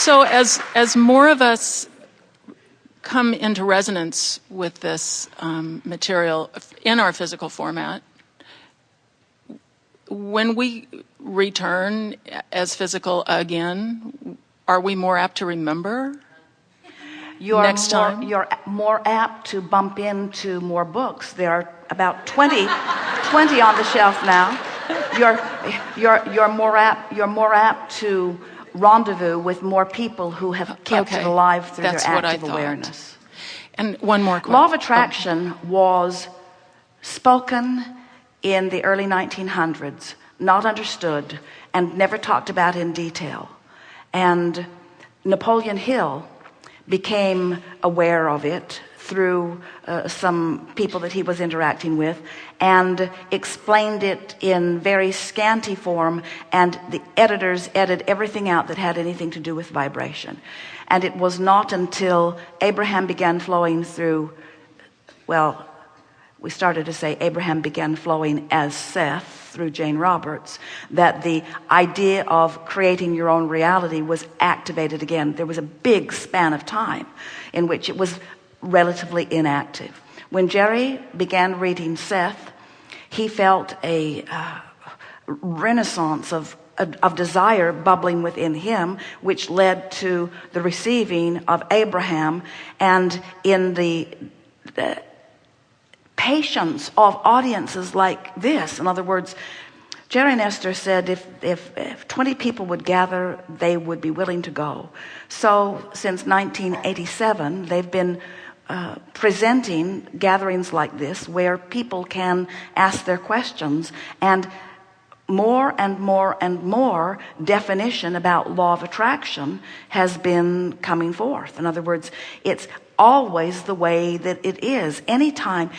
So as more of us come into resonance with this material in our physical format, when we return as physical again, are we more apt to remember next time? You're more apt to bump into more books. There are about 20 on the shelf now. You're more apt to rendezvous with more people who have kept it alive through their active awareness. And one more question. Law of attraction was spoken in the early 1900s, not understood, and never talked about in detail. And Napoleon Hill became aware of it through some people that he was interacting with, and explained it in very scanty form, and the editors edited everything out that had anything to do with vibration. And it was not until Abraham began flowing through, well, we started to say Abraham began flowing as Seth through Jane Roberts, that the idea of creating your own reality was activated again. There was a big span of time in which it was relatively inactive. When Jerry began reading Seth, he felt a renaissance of desire bubbling within him, which led to the receiving of Abraham, and in the patience of audiences like this. In other words, Jerry and Esther said if 20 people would gather, they would be willing to go. So since 1987, they've been presenting gatherings like this where people can ask their questions, and more and more and more definition about law of attraction has been coming forth. In other words, it's always the way that it is. Anytime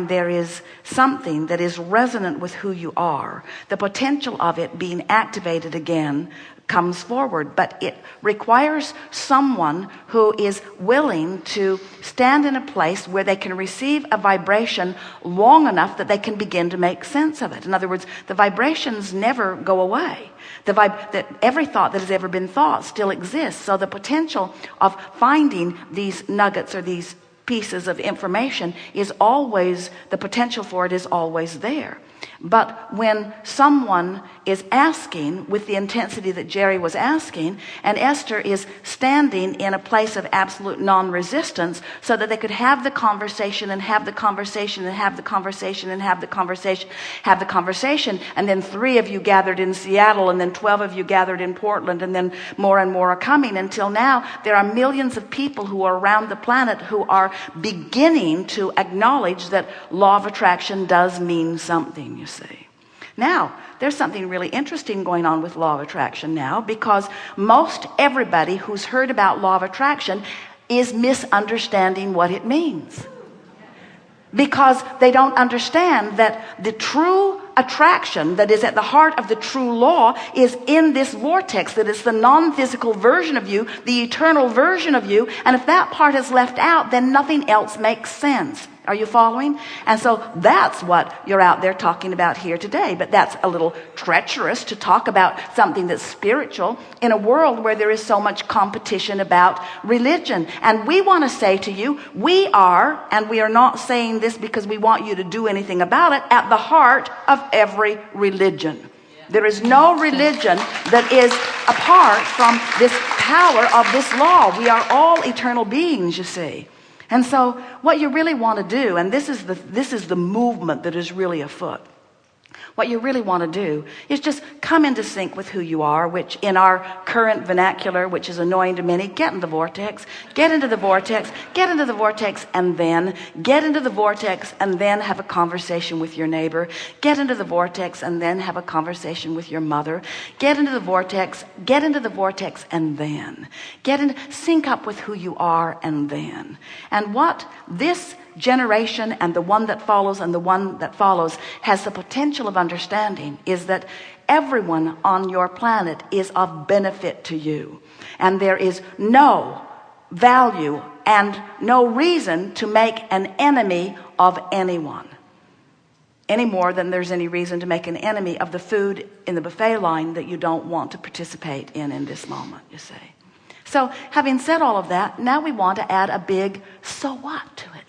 there is something that is resonant with who you are, the potential of it being activated again comes forward. But it requires someone who is willing to stand in a place where they can receive a vibration long enough that they can begin to make sense of it. In other words, the vibrations never go away. That every thought that has ever been thought still exists. So the potential of finding these nuggets or these pieces of information is always, the potential for it is always there. But when someone is asking with the intensity that Jerry was asking, and Esther is standing in a place of absolute non-resistance, so that they could have the conversation and have the conversation and have the conversation and have the conversation, and then 3 of you gathered in Seattle, and then 12 of you gathered in Portland, and then more and more are coming, until now there are millions of people who are around the planet who are beginning to acknowledge that law of attraction does mean something, you see. Now, there's something really interesting going on with law of attraction now, because most everybody who's heard about law of attraction is misunderstanding what it means, because they don't understand that the true attraction that is at the heart of the true law is in this vortex, that is the non-physical version of you, the eternal version of you. And if that part is left out, then nothing else makes sense. Are you following? And so that's what you're out there talking about here today. But that's a little treacherous to talk about something that's spiritual in a world where there is so much competition about religion. And we want to say to you, we are, and we are not saying this because we want you to do anything about it, at the heart of every religion. There is no religion that is apart from this power of this law. We are all eternal beings, you see. And so what you really want to do, and this is the movement that is really afoot. What you really want to do is just come into sync with who you are, which in our current vernacular, which is annoying to many, get in the vortex, get into the vortex, get into the vortex, and then get into the vortex, and then have a conversation with your neighbor, get into the vortex, and then have a conversation with your mother, get into the vortex, and then get in, sync up with who you are, and then. And what this generation and the one that follows and the one that follows has the potential of understanding is that everyone on your planet is of benefit to you, and there is no value and no reason to make an enemy of anyone. any more than there's any reason to make an enemy of the food in the buffet line that you don't want to participate in this moment, you see. So having said all of that, now we want to add a big so what to it.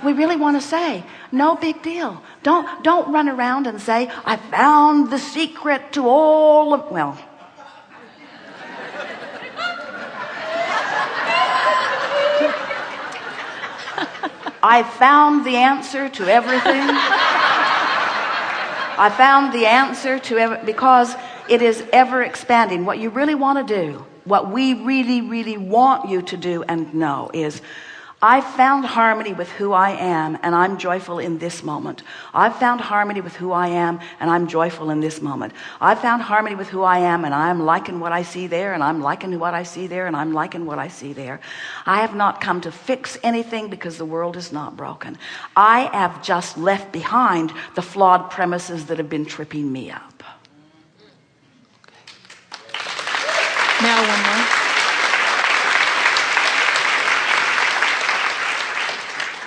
We really want to say, no big deal. Don't run around and say, I found the secret to all of, well, I found the answer to everything. I found the answer to because it is ever expanding. What you really want to do, what we really, really want you to do and know is, I found harmony with who I am, and I'm joyful in this moment. I've found harmony with who I am, and I'm joyful in this moment. I've found harmony with who I am, and I'm liking what I see there, and I'm liking what I see there, and I'm liking what I see there. I have not come to fix anything because the world is not broken. I have just left behind the flawed premises that have been tripping me up. Now one more.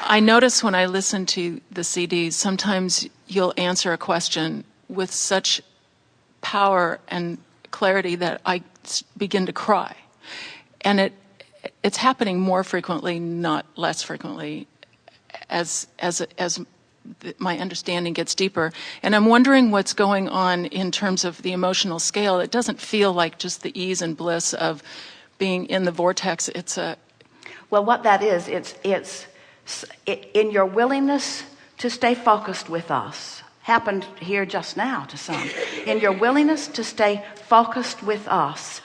I notice when I listen to the CDs, sometimes you'll answer a question with such power and clarity that I begin to cry. And it's happening more frequently, not less frequently, as my understanding gets deeper. And I'm wondering what's going on in terms of the emotional scale. It doesn't feel like just the ease and bliss of being in the vortex. Well, what that is, it's in your willingness to stay focused with us. Happened here just now to some. In your willingness to stay focused with us,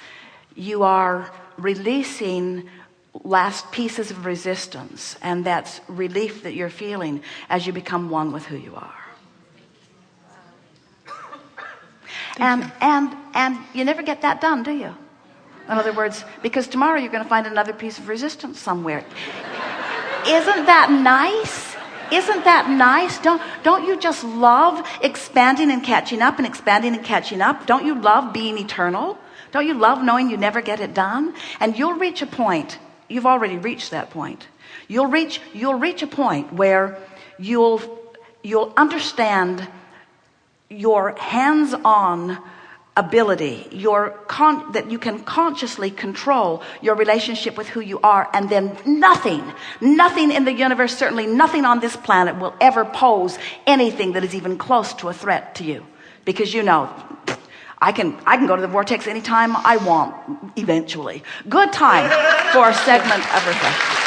you are releasing last pieces of resistance, and that's relief that you're feeling as you become one with who you are. And you never get that done, do you? In other words, because tomorrow you're going to find another piece of resistance somewhere. Isn't that nice? Isn't that nice? Don't you just love expanding and catching up and expanding and catching up? Don't you love being eternal? Don't you love knowing you never get it done? And you'll reach a point. You've already reached that point. You'll reach a point where you'll understand your hands-on ability, that you can consciously control your relationship with who you are, and then nothing in the universe, certainly nothing on this planet, will ever pose anything that is even close to a threat to you, because you know, I can go to the vortex anytime I want, eventually. Good time for a segment of reflection.